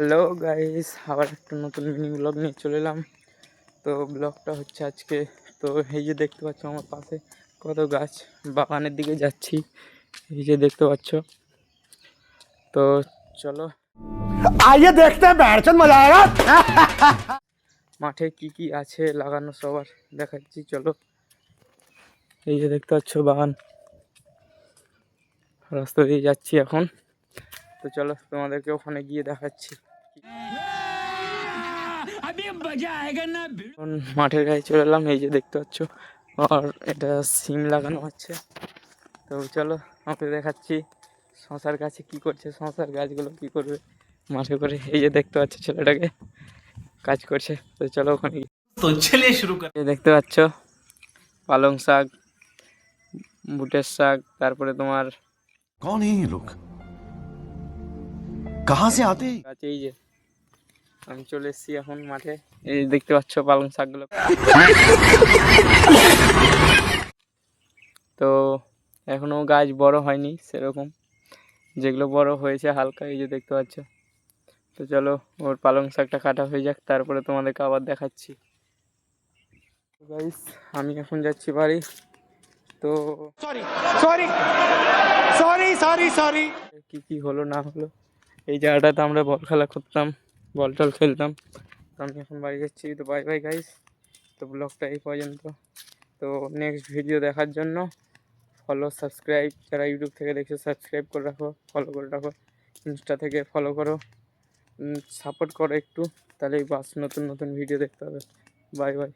Hello guys, আবার একটা নতুন মিনি ব্লগ নিয়ে চলে এলাম। তো ব্লগটা হচ্ছে আজকে, তো এই যে দেখতে পাচ্ছ আমার পাশে কত গাছ, বাগানের দিকে যাচ্ছি, এই যে দেখতে পাচ্ছ। তো চলো आइए देखते हैं बैठचंद मजा आएगा। মাঠে কি কি আছে লাগানো সবার দেখাচ্ছি, চলো। এই যে দেখতে পাচ্ছ বাগান, রাস্তা দিয়ে যাচ্ছি এখন। তো চলো তোমাদেরকে ওখানে গিয়ে দেখাচ্ছি। এখন মাঠের গায়ে চলে এলাম, এই যে দেখতে পাচ্ছ। আর এটা সিম লাগানো আছে। তো চলো আমাকে দেখাচ্ছি শশার গাছে কি করছে, শশার গাছগুলো কি করবে মাঠে করে। এই যে দেখতে পাচ্ছ ছেলেটাকে কাজ করছে। তো চলো ওখানে গিয়ে। तो चलिए शुरू कर। এই দেখতে পাচ্ছ পালং শাক, বুটের শাক, তারপরে তোমার कौन है ये लोग, कहाँ से आते हैं? গাছ। এই যে আমি চলে এসেছি এখন মাঠে, এই যে দেখতে পাচ্ছ পালং শাকগুলো। তো এখনো গাছ বড় হয়নি সেরকম, যেগুলো বড় হয়েছে হালকা, এই যে দেখতে পাচ্ছ। তো চলো ওর পালং শাকটা কাটা হয়ে যাক, তারপরে তোমাদেরকে আবার দেখাচ্ছি। গাইস আমি এখন যাচ্ছি বাড়ি। তো sorry sorry sorry sorry sorry. কি কি হলো না হলো, এই জায়গাটাতে আমরা বল খেলা করতাম, বল টল খেলতাম। তো আমি এখন বাড়ি যাচ্ছি। তো বাই বাই গাইস। তো ব্লগটা এই পর্যন্ত। তো নেক্সট ভিডিও দেখার জন্য ফলো সাবস্ক্রাইব, যারা ইউটিউব থেকে দেখছো সাবস্ক্রাইব করে রাখো, ফলো করে রাখো, ইনস্টা থেকে ফলো করো, সাপোর্ট করো একটু, তাহলেই বাস নতুন নতুন ভিডিও দেখতে হবে। Bye bye.